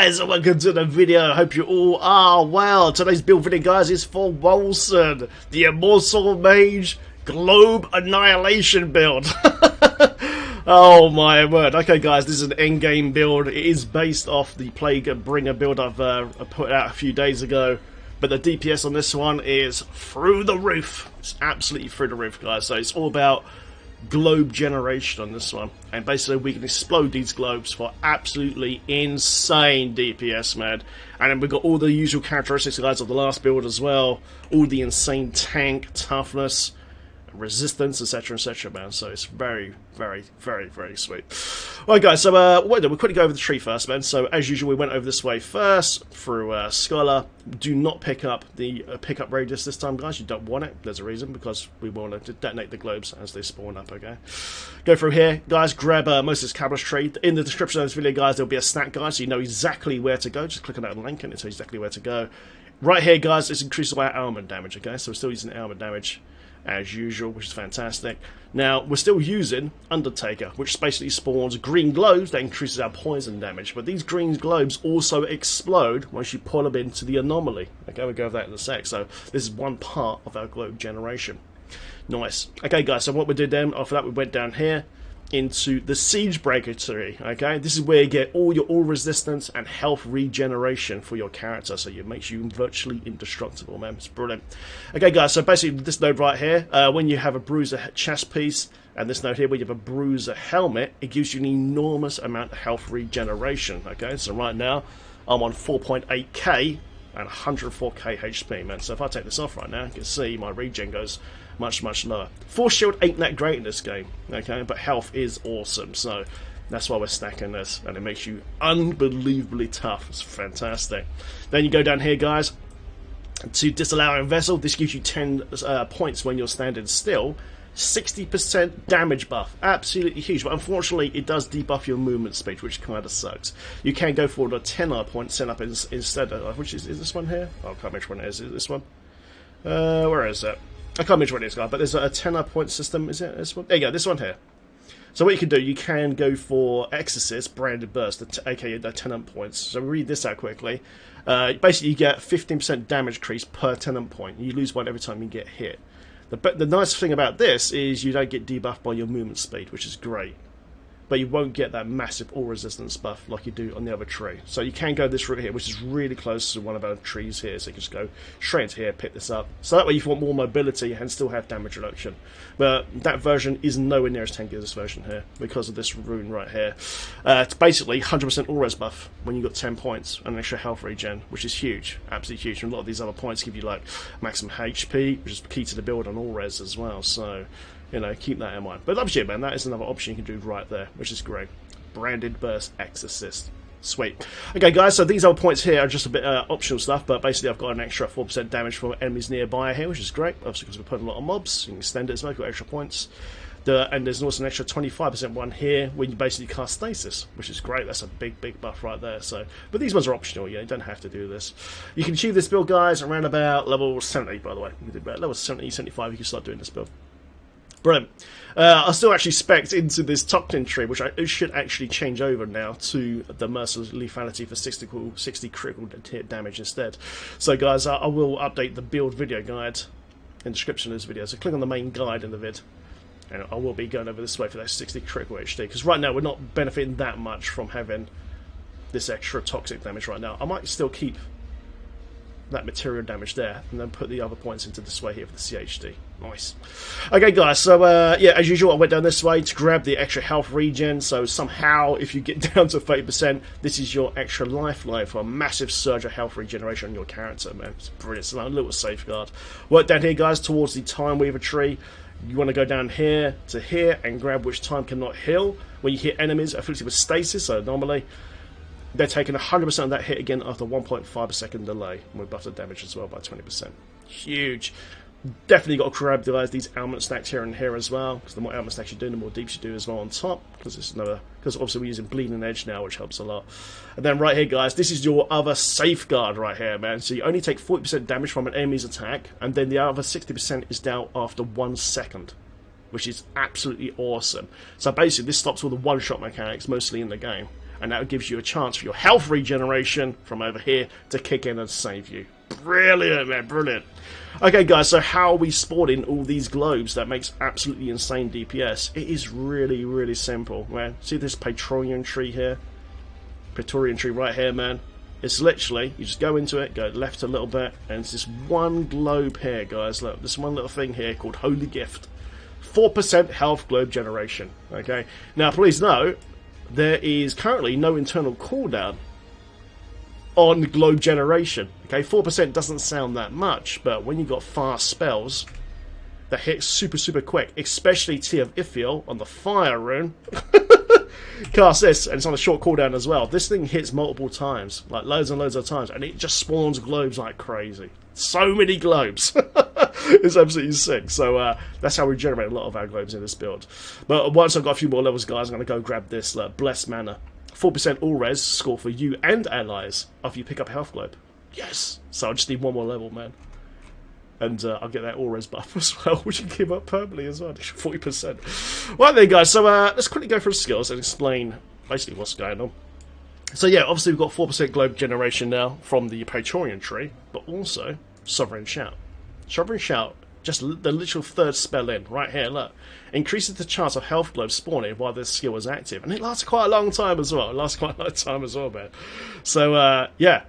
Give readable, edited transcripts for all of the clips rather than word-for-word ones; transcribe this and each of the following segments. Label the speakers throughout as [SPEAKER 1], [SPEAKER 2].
[SPEAKER 1] guys, and welcome to the video. I hope you all are well. Today's build video, guys, is for Wolcen, the Immortal Mage Globe Annihilation build. Oh my word. Okay guys, this is an endgame build. It is based off the Plague Bringer build I've put out a few days ago. But the DPS on this one is through the roof. It's absolutely through the roof, guys. So it's all about globe generation on this one, and basically we can explode these globes for absolutely insane DPS, man. And then we've got all the usual characteristics, guys, of the last build as well, all the insane tank toughness, resistance, etc, man. So it's very sweet. Alright guys, so we'll quickly go over the tree first, man. So as usual, we went over this way first through Scholar. Do not pick up the pickup radius this time, guys. You don't want it. There's a reason, because we want to detonate the globes as they spawn up. Okay, go through here, guys. Grab most of this cabbage tree. In the description of this video, guys, there'll be a snack guide, so you know exactly where to go. Just click on that link and it'll tell you exactly where to go. Right here, guys, this increases our armor damage. Okay, so we're still using armor damage as usual, which is fantastic. Now, we're still using Undertaker, which basically spawns green globes that increases our poison damage. But these green globes also explode once you pull them into the Anomaly. Okay, we'll go over that in a sec. So this is one part of our globe generation. Nice. Okay, guys, so what we did then, after that we went down here into the Siege Breaker tree. Okay, this is where you get all your resistance and health regeneration for your character, so it makes you virtually indestructible, man. It's brilliant. Okay guys, so basically this node right here, when you have a bruiser chest piece, and this node here where you have a bruiser helmet, it gives you an enormous amount of health regeneration. Okay, so right now I'm on 4.8k and 104k HP, man. So if I take this off right now, you can see my regen goes much lower. Force shield ain't that great in this game, okay, but health is awesome, so that's why we're stacking this, and it makes you unbelievably tough. It's fantastic. Then you go down here, guys, to disallowing vessel. This gives you 10 points when you're standing still. 60% damage buff, absolutely huge, but unfortunately it does debuff your movement speed, which kind of sucks. You can go for a 10 point set up instead of, which is this one here? Oh, I can't remember which one it is. Is it this one? Where is it? I can't remember which one it is, guys, but there's a 10 point system. Is it this one? There you go, this one here. So what you can do, you can go for Exorcist, Branded Burst, aka the 10 points. So read this out quickly. Basically you get 15% damage increase per 10 point. You lose one every time you get hit. The nice thing about this is you don't get debuffed by your movement speed, which is great. But you won't get that massive all resistance buff like you do on the other tree. So you can go this route here, which is really close to one of our trees here. So you can just go straight into here, pick this up. So that way you want more mobility and still have damage reduction. But that version is nowhere near as tanky as this version here because of this rune right here. It's basically 100% all res buff when you got 10 points and an extra health regen, which is huge, absolutely huge. And a lot of these other points give you like maximum HP, which is key to the build on all res as well. So, you know, keep that in mind. But up to you, man. That is another option you can do right there, which is great. Branded Burst Exorcist. Sweet. Okay, guys, so these other points here are just a bit optional stuff, but basically I've got an extra 4% damage from enemies nearby here, which is great. Obviously, because we're putting a lot of mobs, you can extend it as well, got extra points. And there's also an extra 25% one here when you basically cast Stasis, which is great. That's a big buff right there. So, but these ones are optional, yeah, you don't have to do this. You can achieve this build, guys, around about level 70, by the way. You can do about level 70, 75, you can start doing this build. Brilliant. I still actually spec'd into this Toxin tree, which I should actually change over now to the Merciless Lethality for 60 critical hit damage instead. So guys, I will update the build video guide in the description of this video. So click on the main guide in the vid, and I will be going over this way for that 60 critical HD, because right now we're not benefiting that much from having this extra toxic damage right now. I might still keep that material damage there and then put the other points into this way here for the CHD. Nice. Okay guys, so yeah, as usual I went down this way to grab the extra health regen, so somehow if you get down to 30%, this is your extra lifeline for a massive surge of health regeneration on your character, man. It's brilliant. It's like a little safeguard. Work down here, guys, towards the Time Weaver tree. You want to go down here to here and grab which time cannot heal. When you hit enemies afflicted with stasis, so Anomaly, they're taking 100% of that hit again after 1.5 second delay. And we buff the damage as well by 20%. Huge. Definitely got to grab, guys, these ailment stacks here and here as well, because the more ailment stacks you do, the more deeps you do as well on top, because obviously we're using Bleeding Edge now, which helps a lot. And then right here, guys, this is your other safeguard right here, man. So you only take 40% damage from an enemy's attack, and then the other 60% is down after 1 second, which is absolutely awesome. So basically this stops all the one-shot mechanics mostly in the game. and that gives you a chance for your health regeneration from over here to kick in and save you. Brilliant, man, brilliant. Okay, guys, so how are we spawning all these globes that makes absolutely insane DPS? It is really, really simple, man. See this Praetorian tree here? Praetorian tree right here, man. It's literally, you just go into it, go left a little bit, and it's this one globe here, guys. Look, this one little thing here called Holy Gift. 4% health globe generation, okay? Now, please note, there is currently no internal cooldown on globe generation, okay? 4% doesn't sound that much, but when you've got fast spells that hit super, super quick, especially Tear of Ithiel on the fire rune, cast this, and it's on a short cooldown as well. This thing hits multiple times, like loads and loads of times, and it just spawns globes like crazy. So many globes. It's absolutely sick. So that's how we generate a lot of our globes in this build. But once I've got a few more levels, guys, I'm going to go grab this Blessed Mana. 4% all res score for you and allies after you pick up a health globe. Yes! So I just need one more level, man. And I'll get that all res buff as well, which can give up permanently as well. 40%. Right then, guys, so let's quickly go through the skills and explain basically what's going on. So yeah, obviously we've got 4% globe generation now from the Praetorian tree, but also Sovereign Shout. Sovereign Shout, just the literal third spell in, right here, look. Increases the chance of health globes spawning while this skill is active. And it lasts quite a long time as well. Man. So, yeah,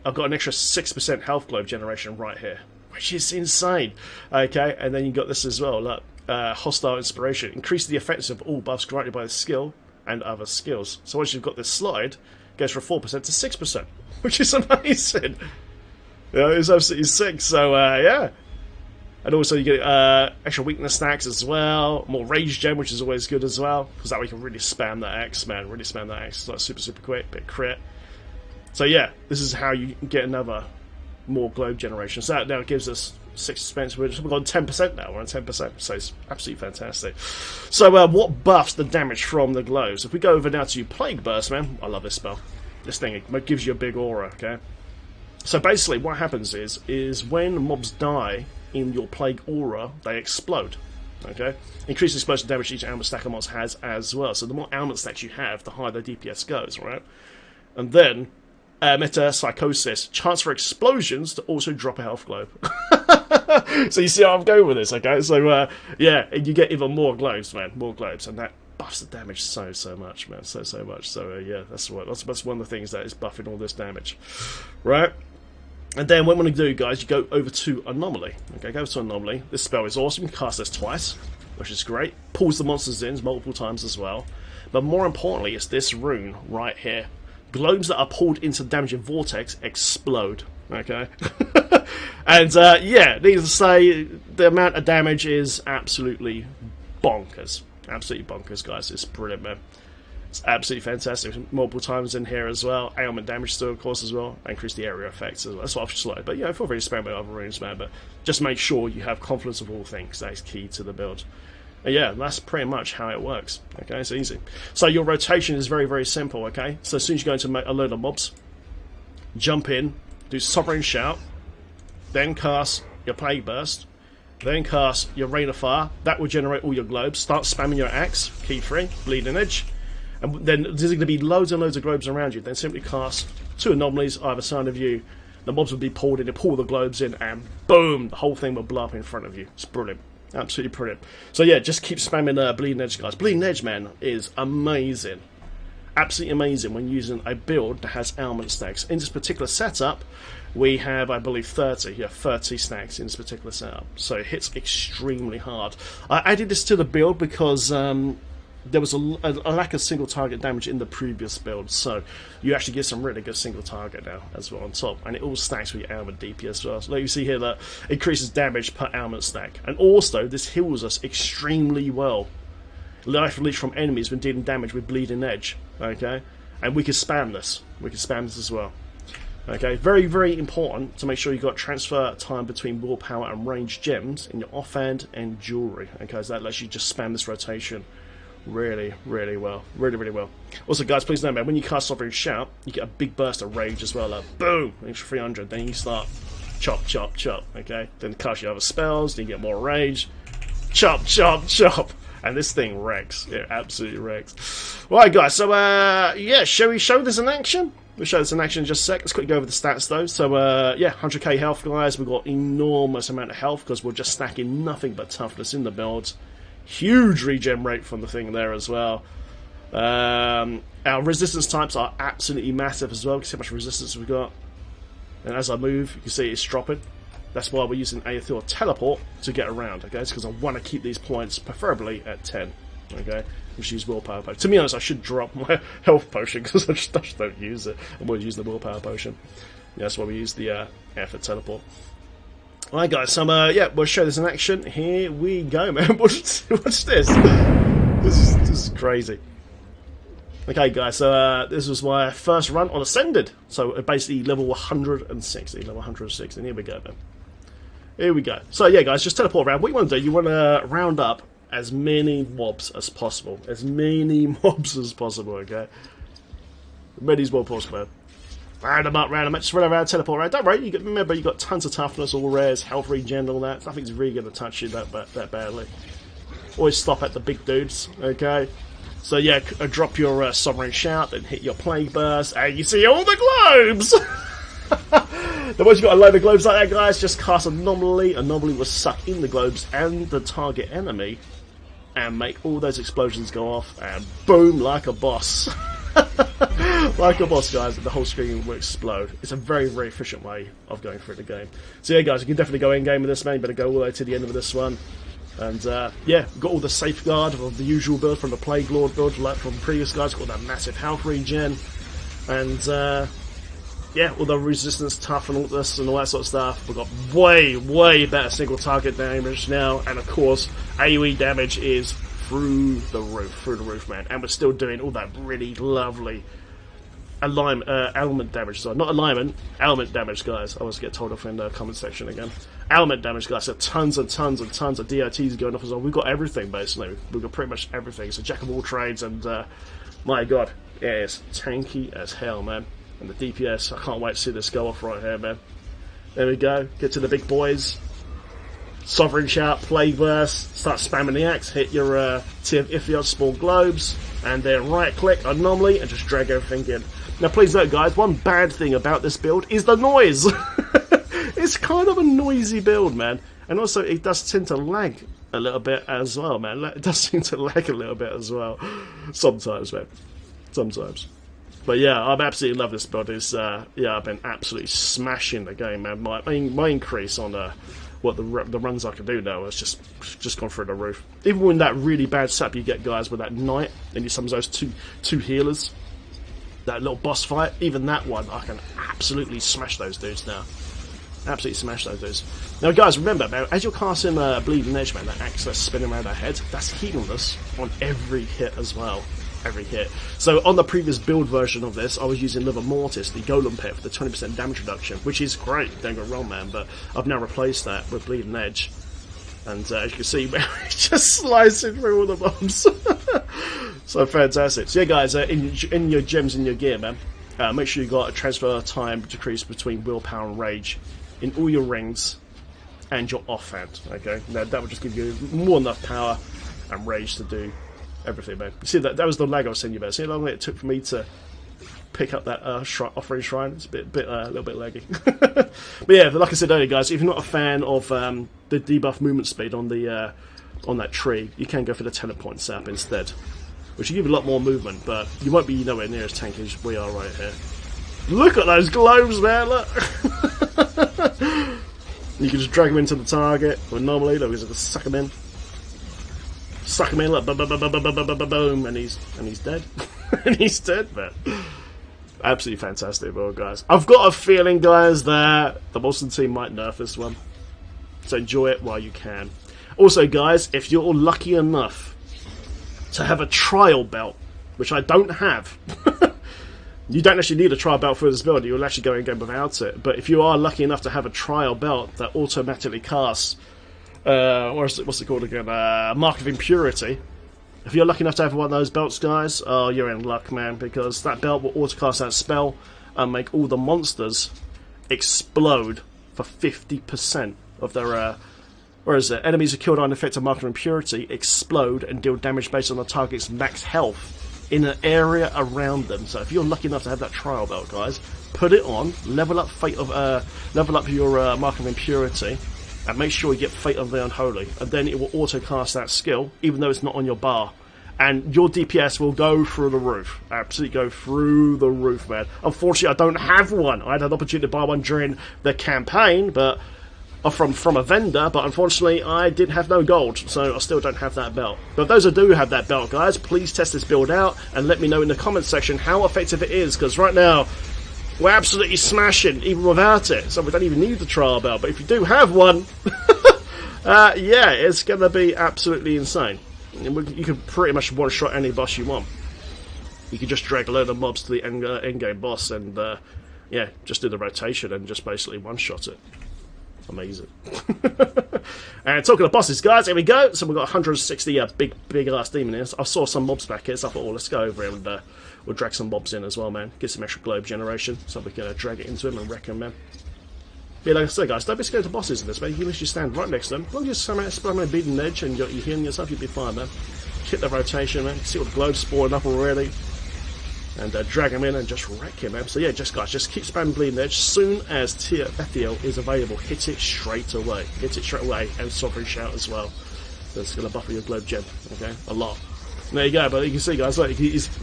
[SPEAKER 1] I've got an extra 6% health globe generation right here, which is insane. Okay, and then you got this as well, look. Hostile Inspiration. Increases the effectiveness of all buffs granted by the skill and other skills. So once you've got this slide, it goes from 4% to 6%, which is amazing. Yeah, it's absolutely sick. So, yeah. And also you get extra weakness stacks as well, more rage gem, which is always good as well, because that way you can really spam that X, man, really spam that X. It's like super, super quick, bit crit. So yeah, this is how you get another more globe generation. So that now gives us 6%. We've got 10% now, we're on 10%, so it's absolutely fantastic. So what buffs the damage from the globes? If we go over now to Plague Burst, man, I love this spell. This thing, it gives you a big aura, okay? So basically what happens is when mobs die in your plague aura, they explode. Okay? Increased explosion damage each ailment stack of mobs has as well. So the more ailment stacks you have, the higher the DPS goes, right? And then Metapsychosis, chance for explosions to also drop a health globe. So you see how I'm going with this, okay? So yeah, you get even more globes, man, more globes, and that buffs the damage so much, man, so much. So yeah, that's one of the things that is buffing all this damage, right? And then what I'm going to do, guys, you go over to Anomaly. Okay, go to Anomaly. This spell is awesome. You can cast this twice, which is great. Pulls the monsters in multiple times as well. But more importantly, it's this rune right here. Globes that are pulled into the damaging vortex explode. Okay? And yeah, needless to say, the amount of damage is absolutely bonkers. Absolutely bonkers, guys. It's brilliant, man. It's absolutely fantastic. Multiple times in here as well. Ailment damage still, of course, as well. Increase the area effects as well. That's what I've slowed. But yeah, feel free to experiment with other runes, man. But just make sure you have confidence of all things. That is key to the build. And yeah, that's pretty much how it works. Okay, it's easy. So your rotation is very, very simple, okay? So as soon as you go into a load of mobs, jump in, do Sovereign Shout, then cast your Plague Burst, then cast your Rain of Fire. That will generate all your globes. Start spamming your axe, key 3, Bleeding Edge. And then there's going to be loads and loads of globes around you. Then simply cast 2 anomalies either side of you. The mobs will be pulled in, you pull the globes in, and boom, the whole thing will blow up in front of you. It's brilliant. Absolutely brilliant. So yeah, just keep spamming Bleeding Edge, guys. Bleeding Edge, man, is amazing. Absolutely amazing when using a build that has ailment stacks. In this particular setup, we have, I believe, 30 stacks in this particular setup. So it hits extremely hard. I added this to the build because there was a lack of single target damage in the previous build, so you actually get some really good single target now as well on top, and it all stacks with your ailment DP as well. So like you see here, that increases damage per ailment stack, and also this heals us extremely well. Life leech from enemies when dealing damage with Bleeding Edge, okay, and we can spam this. We can spam this as well. Okay, very, very important to make sure you've got transfer time between willpower and range gems in your offhand and jewelry. Okay, so that lets you just spam this rotation really, really well. Really, really well. Also, guys, please know, man, when you cast Sovereign Shout, you get a big burst of rage as well. Like, boom! Extra 300. Then you start chop, chop, chop. Okay? Then cast your other spells, then you get more rage. Chop, chop, chop. And this thing wrecks. It absolutely wrecks. Right, guys, so, yeah, shall we show this in action? We'll show this in action in just a sec. Let's quickly go over the stats, though. So, yeah, 100k health, guys. We've got enormous amount of health because we're just stacking nothing but toughness in the build. Huge regen rate from the thing there as well. Our resistance types are absolutely massive as well. You can see how much resistance we've got. And as I move, you can see it's dropping. That's why we're using Aether Teleport to get around, okay? It's because I want to keep these points, preferably at 10, okay? Which use Willpower Potion. To be honest, I should drop my Health Potion because I just don't use it. I'm going to use the Willpower Potion. Yeah, that's why we use the Aether Teleport. Alright, guys, so, yeah, we'll show this in action. Here we go, man. Watch this. This is crazy. Okay, guys, so this was my first run on Ascended. So basically level 160. Level 160. Here we go, man. Here we go. So yeah, guys, just teleport around. What you want to do, you want to round up as many mobs as possible. As many mobs as possible, okay? Many as possible, man. Round them up, just run around, teleport around. Don't worry, remember, you got tons of toughness, all rares, health regen, all that. Nothing's really going to touch you that badly. Always stop at the big dudes, okay? So yeah, drop your Sovereign Shout, then hit your Plague Burst, and you see all the globes! Then once you've got a load of globes like that, guys, just cast Anomaly. Anomaly will suck in the globes and the target enemy, and make all those explosions go off, and boom, like a boss. Like a boss, guys, and the whole screen will explode. It's a very, very efficient way of going through the game. So yeah, guys, you can definitely go in-game with this, man. You better go all the way to the end of this one. And yeah, we've got all the safeguard of the usual build from the Plague Lord build, like from previous guys. Got that massive health regen, and yeah, all the resistance, tough, and all this and all that sort of stuff. We've got way, way better single target damage now, and of course, AoE damage is through the roof, man. And we're still doing all that really lovely element damage. So not alignment, element damage, guys. I always get told off in the comment section again. Element damage, guys. So tons and tons and tons of DOTs going off as well. We've got everything, basically. We've got pretty much everything. It's a jack of all trades, and my god, yeah, it's tanky as hell, man. And the DPS, I can't wait to see this go off right here, man. There we go. Get to the big boys. Sovereign Shout, Plague Burst, start spamming the axe, hit your Ithios small globes, and then right click Anomaly and just drag everything in. Now please note, guys, one bad thing about this build is the noise. It's kind of a noisy build, man, and also it does tend to lag a little bit as well, man. It does seem to lag a little bit as well, sometimes, man. Sometimes. But yeah, I absolutely love this build. It's, yeah, I've been absolutely smashing the game, man. My increase on what the runs I can do now has just gone through the roof. Even with that really bad setup you get, guys, with that knight and you summon those two healers, that little boss fight, even that one, I can absolutely smash those dudes now. Absolutely smash those dudes. Now, guys, remember, man, as you're casting Bleeding Edge, man, that axe that's spinning around our head, that's healingless on every hit as well. Every hit. So on the previous build version of this, I was using Liver Mortis, the Golem Pit, for the 20% damage reduction, which is great, don't get wrong, man, but I've now replaced that with Bleeding Edge. And as you can see, man, it's just slicing through all the bombs. So fantastic. So yeah, guys, in your gems in your gear, man, make sure you got a transfer time decrease between willpower and rage in all your rings and your offhand, okay? Now, that will just give you more than enough power and rage to do everything, man. You see, that was the lag I was saying you about. See how long it took for me to pick up that offering shrine? It's a little bit laggy. But yeah, like I said earlier, guys, if you're not a fan of the debuff movement speed on the on that tree, you can go for the teleport sap instead, which will give you a lot more movement, but you won't be nowhere near as tanky as we are right here. Look at those globes, man! Look. You can just drag them into the target, or normally, look, just suck them in. Suck him in, look, boom, and he's dead. And he's dead, man. Absolutely fantastic, well, guys. I've got a feeling, guys, that the Wolcen team might nerf this one. So enjoy it while you can. Also, guys, if you're lucky enough to have a trial belt, which I don't have, you don't actually need a trial belt for this build. You'll actually go and go without it. But if you are lucky enough to have a trial belt that automatically casts what's it called again? Mark of Impurity. If you're lucky enough to have one of those belts, guys, oh, you're in luck, man, because that belt will autocast that spell and make all the monsters explode for 50% of Where is it? Enemies are killed on effective marker impurity, explode, and deal damage based on the target's max health in an area around them. So if you're lucky enough to have that trial belt, guys, put it on, level up your mark of impurity, and make sure you get Fate of the Unholy, and then it will auto cast that skill, even though it's not on your bar. And your DPS will go through the roof. Absolutely go through the roof, man. Unfortunately, I don't have one. I had an opportunity to buy one during the campaign, but from a vendor, but unfortunately I did have no gold, so I still don't have that belt. But those who do have that belt, guys, please test this build out and let me know in the comments section how effective it is, because right now we're absolutely smashing even without it, so we don't even need the trial belt. But if you do have one, yeah, it's going to be absolutely insane. You can pretty much one-shot any boss you want. You can just drag a load of mobs to the end-game boss and, yeah, just do the rotation and just basically one-shot it. Amazing. And talking of bosses, guys, here we go. So we've got 160 big-ass demons. I saw some mobs back here, so I thought, oh, let's go over here and we'll drag some mobs in as well, man. Get some extra globe generation, so we can drag it into him and wreck him, man. Yeah, like I said, guys, don't be scared of bosses in this, man. You can literally stand right next to them. As long as you spam a beating edge and you're healing yourself, you'll be fine, man. Hit the rotation, man. See all the globes spawning up already. And drag him in and just wreck him, man. So yeah, guys, just keep spamming bleeding edge. Soon as Tier Bethiel is available, hit it straight away. Hit it straight away, and Sovereign Shout as well. That's going to buffer your globe gem, okay? A lot. And there you go, but you can see, guys, like,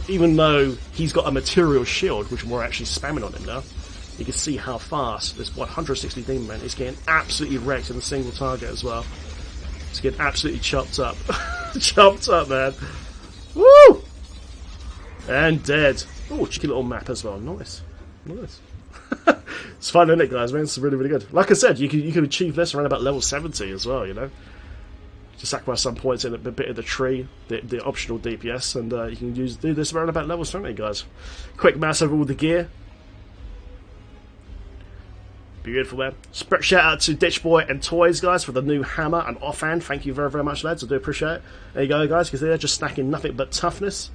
[SPEAKER 1] even though he's got a material shield, which we're actually spamming on him now, you can see how fast this 160 demon man is getting absolutely wrecked in a single target as well. It's getting absolutely chopped up. Chopped up, man. Woo! And dead. Oh, cheeky little map as well. Nice. Nice. It's fun, isn't it, guys, man? It's really, really good. Like I said, you can achieve this around about level 70 as well, you know? Just sacrifice some points in a bit of the tree, the optional DPS, and you can do this around about level 70, guys. Quick mouse over all the gear. Beautiful, man. Shout out to Ditch Boy and Toys, guys, for the new hammer and offhand. Thank you very, very much, lads. I do appreciate it. There you go, guys, because they're just stacking nothing but toughness.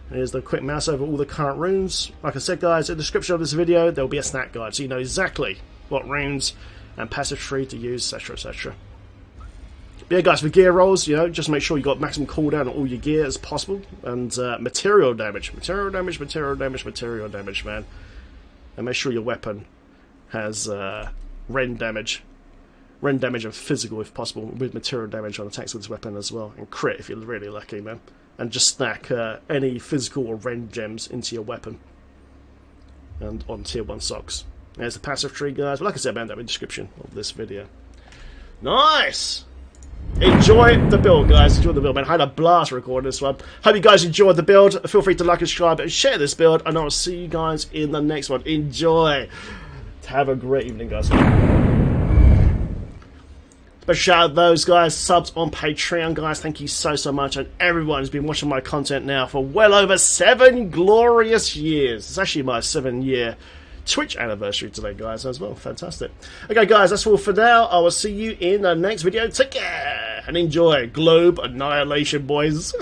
[SPEAKER 1] Here's the quick mouse over all the current runes. Like I said, guys, in the description of this video, there will be a snack guide, so you know exactly what runes and passive tree to use, etc., etc. But yeah, guys, for gear rolls, you know, just make sure you got maximum cooldown on all your gear as possible, and material damage, man. And make sure your weapon has rend damage and physical if possible, with material damage on attacks with this weapon as well, and crit if you're really lucky, man. And just stack any physical or rend gems into your weapon and on tier 1 socks. There's the passive tree, guys. But like I said, man, that'll be in the description of this video. Nice! Enjoy the build, guys. Enjoy the build, man. I had a blast recording this one. Hope you guys enjoyed the build. Feel free to like and subscribe and share this build, and I'll see you guys in the next one. Enjoy! Have a great evening, guys. But shout out those guys, subs on Patreon, guys. Thank you so, so much. And everyone who's been watching my content now for well over 7 glorious years. It's actually my 7-year Twitch anniversary today, guys, as well. Fantastic. Okay, guys, that's all for now. I will see you in the next video. Take care and enjoy Globe Annihilation, boys.